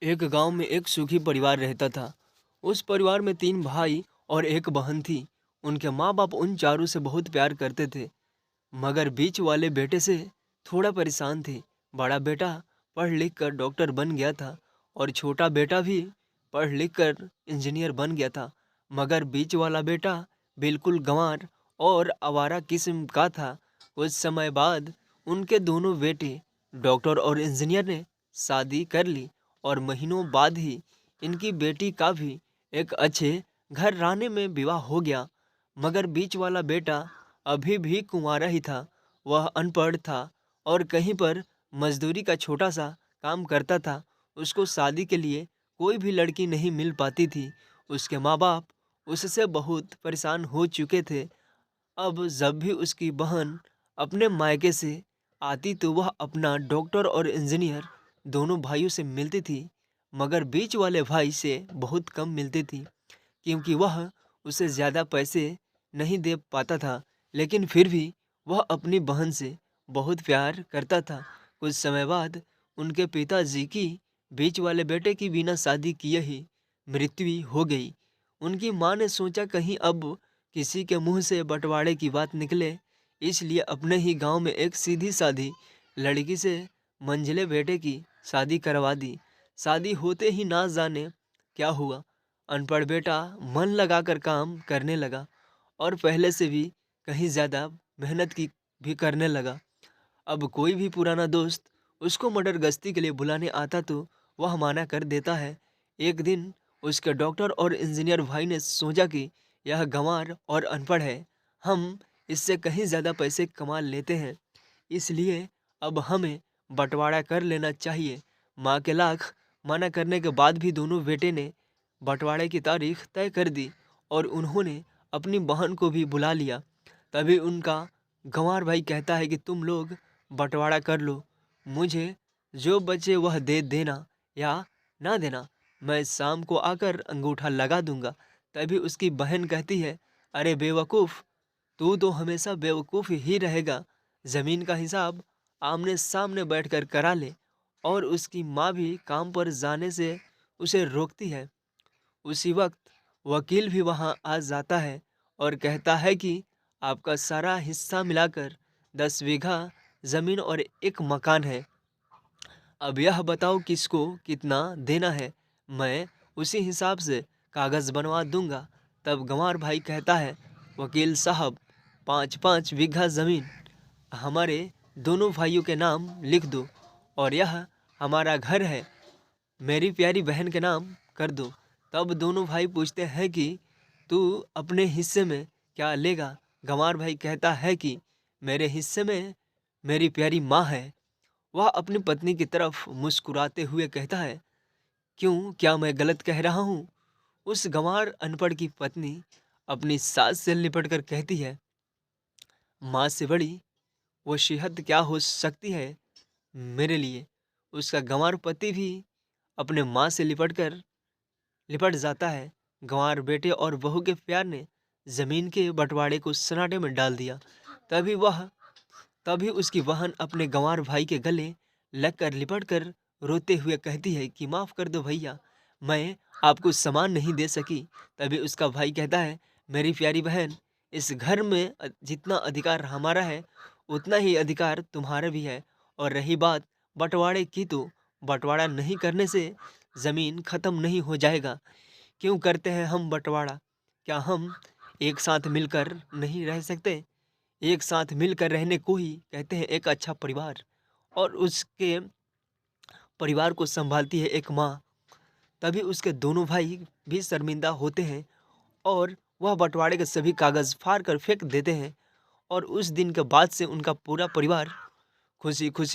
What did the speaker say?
एक गांव में एक सुखी परिवार रहता था। उस परिवार में 3 भाई और एक बहन थी। उनके माँ बाप उन चारों से बहुत प्यार करते थे, मगर बीच वाले बेटे से थोड़ा परेशान थे। बड़ा बेटा पढ़ लिख कर डॉक्टर बन गया था और छोटा बेटा भी पढ़ लिख कर इंजीनियर बन गया था। मगर बीच वाला बेटा बिल्कुल गंवार और आवारा किस्म का था। कुछ समय बाद उनके दोनों बेटे डॉक्टर और इंजीनियर ने शादी कर ली और महीनों बाद ही इनकी बेटी का भी एक अच्छे घराने में विवाह हो गया। मगर बीच वाला बेटा अभी भी कुंवारा ही था। वह अनपढ़ था और कहीं पर मजदूरी का छोटा सा काम करता था। उसको शादी के लिए कोई भी लड़की नहीं मिल पाती थी। उसके माँ बाप उससे बहुत परेशान हो चुके थे। अब जब भी उसकी बहन अपने मायके से आती तो वह अपना डॉक्टर और इंजीनियर दोनों भाइयों से मिलती थी, मगर बीच वाले भाई से बहुत कम मिलती थी, क्योंकि वह उसे ज़्यादा पैसे नहीं दे पाता था। लेकिन फिर भी वह अपनी बहन से बहुत प्यार करता था। कुछ समय बाद उनके पिताजी की बीच वाले बेटे की बिना शादी किए ही मृत्यु हो गई। उनकी माँ ने सोचा कहीं अब किसी के मुंह से बंटवारे की बात निकले, इसलिए अपने ही गांव में एक सीधी सादी लड़की से मंझले बेटे की शादी करवा दी। शादी होते ही ना जाने क्या हुआ, अनपढ़ बेटा मन लगाकर काम करने लगा और पहले से भी कहीं ज़्यादा मेहनत की भी करने लगा। अब कोई भी पुराना दोस्त उसको मर्डर गश्ती के लिए बुलाने आता तो वह माना कर देता है। एक दिन उसके डॉक्टर और इंजीनियर भाई ने सोचा कि यह गंवार और अनपढ़ है, हम इससे कहीं ज़्यादा पैसे कमा लेते हैं, इसलिए अब हमें बंटवारा कर लेना चाहिए। माँ के लाख मना करने के बाद भी दोनों बेटे ने बंटवारे की तारीख तय कर दी और उन्होंने अपनी बहन को भी बुला लिया। तभी उनका गंवार भाई कहता है कि तुम लोग बंटवारा कर लो, मुझे जो बचे वह दे देना या ना देना, मैं शाम को आकर अंगूठा लगा दूंगा। तभी उसकी बहन कहती है, अरे बेवकूफ़, तू तो हमेशा बेवकूफ़ ही रहेगा। ज़मीन का हिसाब आमने सामने बैठकर करा ले। और उसकी माँ भी काम पर जाने से उसे रोकती है। उसी वक्त वकील भी वहाँ आ जाता है और कहता है कि आपका सारा हिस्सा मिलाकर 10 बीघा ज़मीन और एक मकान है। अब यह बताओ किसको कितना देना है, मैं उसी हिसाब से कागज़ बनवा दूंगा। तब गंवार भाई कहता है, वकील साहब, 5-5 बीघा ज़मीन हमारे दोनों भाइयों के नाम लिख दो और यह हमारा घर है, मेरी प्यारी बहन के नाम कर दो। तब दोनों भाई पूछते हैं कि तू अपने हिस्से में क्या लेगा। गंवार भाई कहता है कि मेरे हिस्से में मेरी प्यारी माँ है। वह अपनी पत्नी की तरफ मुस्कुराते हुए कहता है, क्यों, क्या मैं गलत कह रहा हूँ? उस गंवार अनपढ़ की पत्नी अपनी सास से लिपट कर कहती है, माँ से बड़ी वसीयत क्या हो सकती है मेरे लिए। उसका गंवार पति भी अपने माँ से लिपट जाता है। गंवार बेटे और बहू के प्यार ने जमीन के बंटवारे को सन्नाटे में डाल दिया। तभी वह तभी उसकी बहन अपने गंवार भाई के गले लगकर लिपट कर रोते हुए कहती है कि माफ़ कर दो भैया, मैं आपको सामान नहीं दे सकी। तभी उसका भाई कहता है, मेरी प्यारी बहन, इस घर में जितना अधिकार हमारा है उतना ही अधिकार तुम्हारा भी है। और रही बात बंटवारे की, तो बंटवारा नहीं करने से ज़मीन ख़त्म नहीं हो जाएगा। क्यों करते हैं हम बंटवारा? क्या हम एक साथ मिलकर नहीं रह सकते? एक साथ मिलकर रहने को ही कहते हैं एक अच्छा परिवार। और उसके परिवार को संभालती है एक माँ। तभी उसके दोनों भाई भी शर्मिंदा होते हैं और वह बंटवारे के सभी कागज़ फाड़ कर फेंक देते हैं। और उस दिन के बाद से उनका पूरा परिवार खुशी खुशी